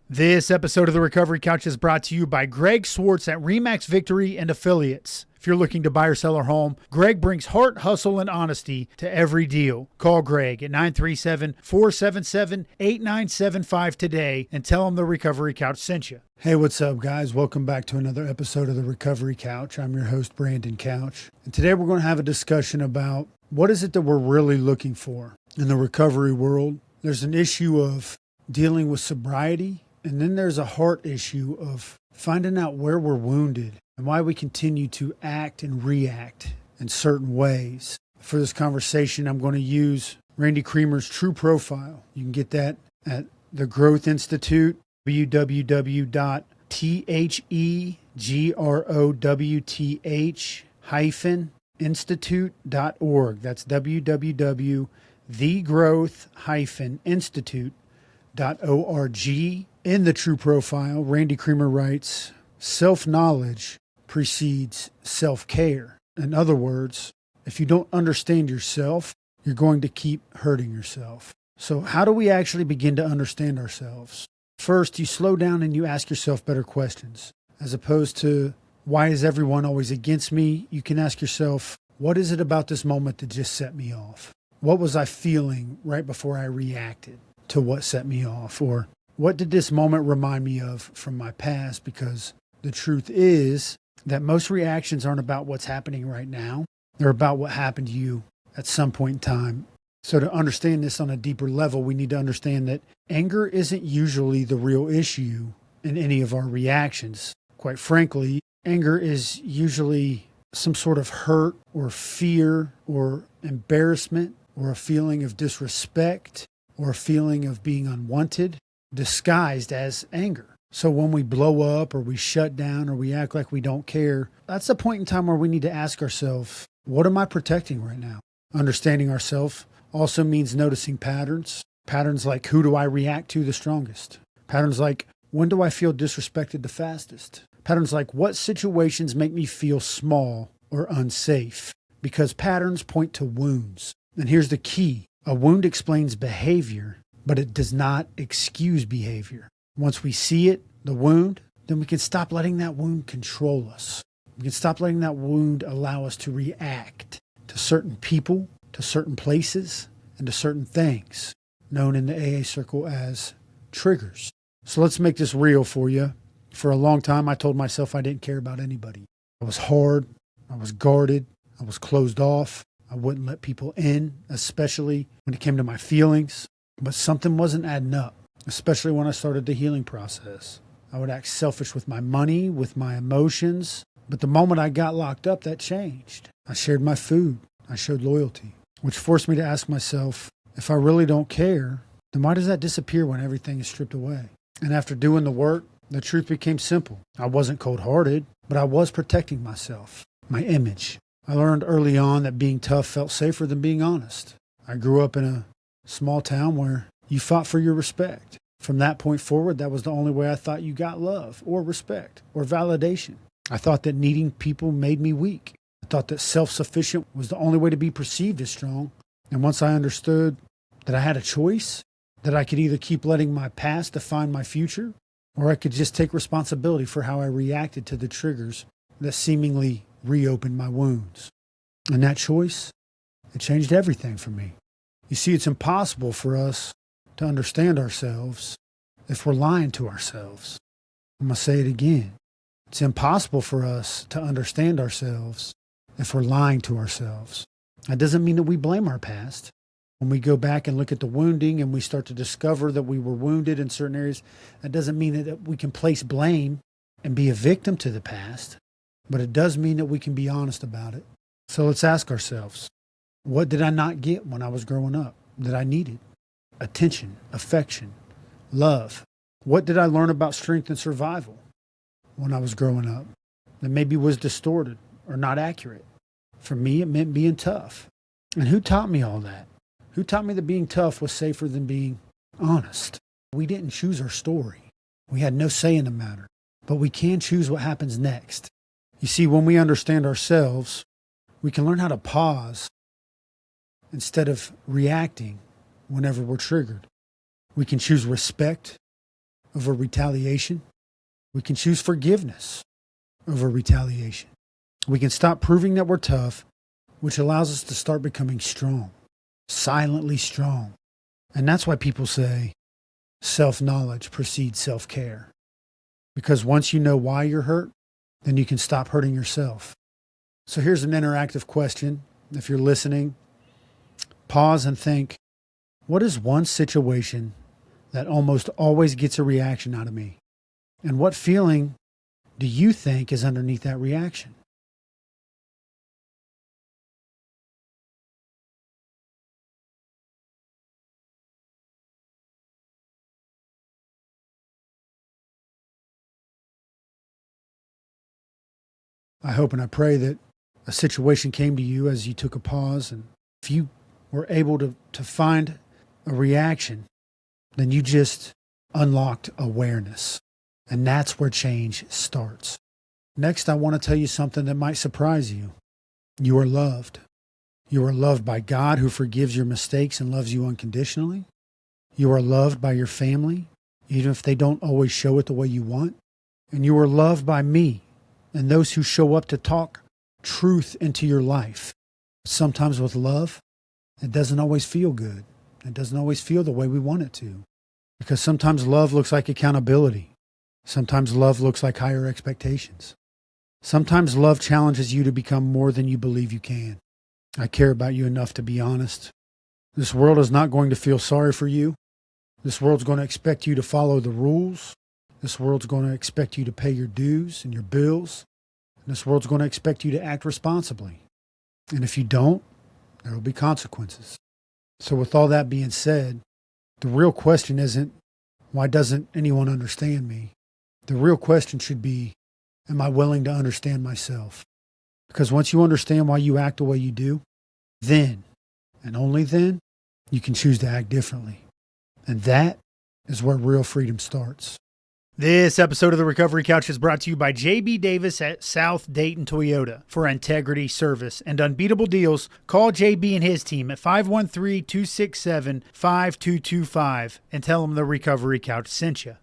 This episode of The Recovery Couch is brought to you by Greg Swartz at RE/MAX Victory and Affiliates. If you're looking to buy or sell a home, Greg brings heart, hustle, and honesty to every deal. Call Greg at 937-477-8975 today and tell him The Recovery Couch sent you. Hey, what's up, guys? Welcome back to another episode of The Recovery Couch. I'm your host, Brandon Couch. And today we're going to have a discussion about what is it that we're really looking for in the recovery world. There's an issue of dealing with sobriety, and then there's a heart issue of finding out where we're wounded and why we continue to act and react in certain ways. For this conversation, I'm going to use Randy Creamer's True Profile. You can get that at the Growth Institute, www.thegrowth-institute.org. That's www.thegrowth-institute.org. In the True Profile, Randy Creamer writes, self-knowledge precedes self-care. In other words, if you don't understand yourself, you're going to keep hurting yourself. So how do we actually begin to understand ourselves? First, you slow down and you ask yourself better questions. As opposed to, why is everyone always against me? You can ask yourself, what is it about this moment that just set me off? What was I feeling right before I reacted to what set me off? Or what did this moment remind me of from my past? Because the truth is that most reactions aren't about what's happening right now. They're about what happened to you at some point in time. So to understand this on a deeper level, we need to understand that anger isn't usually the real issue in any of our reactions. Quite frankly, anger is usually some sort of hurt or fear or embarrassment or a feeling of disrespect or a feeling of being unwanted, disguised as anger. So when we blow up or we shut down or we act like we don't care, that's the point in time where we need to ask ourselves, what am I protecting right now? Understanding ourselves also means noticing patterns. Patterns like, who do I react to the strongest? Patterns like, when do I feel disrespected the fastest? Patterns like, what situations make me feel small or unsafe? Because patterns point to wounds. And here's the key. A wound explains behavior, but it does not excuse behavior. Once we see it, the wound, then we can stop letting that wound control us. We can stop letting that wound allow us to react to certain people, to certain places, and to certain things, known in the AA circle as triggers. So let's make this real for you. For a long time, I told myself I didn't care about anybody. I was hard, I was guarded, I was closed off. I wouldn't let people in, especially when it came to my feelings. But something wasn't adding up, especially when I started the healing process. I would act selfish with my money, with my emotions. But the moment I got locked up, that changed. I shared my food. I showed loyalty, which forced me to ask myself, if I really don't care, then why does that disappear when everything is stripped away? And after doing the work, the truth became simple. I wasn't cold-hearted, but I was protecting myself, my image. I learned early on that being tough felt safer than being honest. I grew up in a small town where you fought for your respect. From that point forward, that was the only way I thought you got love or respect or validation. I thought that needing people made me weak. I thought that self-sufficient was the only way to be perceived as strong. And once I understood that I had a choice, that I could either keep letting my past define my future, or I could just take responsibility for how I reacted to the triggers that seemingly reopened my wounds. And that choice, it changed everything for me. You see, it's impossible for us to understand ourselves if we're lying to ourselves. I'm going to say it again. It's impossible for us to understand ourselves if we're lying to ourselves. That doesn't mean that we blame our past. When we go back and look at the wounding and we start to discover that we were wounded in certain areas, that doesn't mean that we can place blame and be a victim to the past, but it does mean that we can be honest about it. So let's ask ourselves, what did I not get when I was growing up that I needed? Attention, affection, love. What did I learn about strength and survival when I was growing up that maybe was distorted or not accurate? For me, it meant being tough. And who taught me all that? Who taught me that being tough was safer than being honest? We didn't choose our story. We had no say in the matter, but we can choose what happens next. You see, when we understand ourselves, We can learn how to pause instead of reacting whenever we're triggered. We can choose respect over retaliation. We can choose forgiveness over retaliation. We can stop proving that we're tough, which allows us to start becoming strong, silently strong. And that's why people say self-knowledge precedes self-care. Because once you know why you're hurt, then you can stop hurting yourself. So here's an interactive question. If you're listening, pause and think, what is one situation that almost always gets a reaction out of me? And what feeling do you think is underneath that reaction? I hope and I pray that a situation came to you as you took a pause, and if you were able to find a reaction, then you just unlocked awareness. And that's where change starts. Next, I want to tell you something that might surprise you. You are loved. You are loved by God, who forgives your mistakes and loves you unconditionally. You are loved by your family, even if they don't always show it the way you want. And you are loved by me and those who show up to talk truth into your life. Sometimes with love, it doesn't always feel good. It doesn't always feel the way we want it to. Because sometimes love looks like accountability. Sometimes love looks like higher expectations. Sometimes love challenges you to become more than you believe you can. I care about you enough to be honest. This world is not going to feel sorry for you. This world's going to expect you to follow the rules. This world's going to expect you to pay your dues and your bills. And this world's going to expect you to act responsibly. And if you don't, there will be consequences. So with all that being said, the real question isn't, why doesn't anyone understand me? The real question should be, am I willing to understand myself? Because once you understand why you act the way you do, then, and only then, you can choose to act differently. And that is where real freedom starts. This episode of The Recovery Couch is brought to you by JB Davis at South Dayton Toyota. For integrity, service, and unbeatable deals, call JB and his team at 513-267-5225 and tell them The Recovery Couch sent you.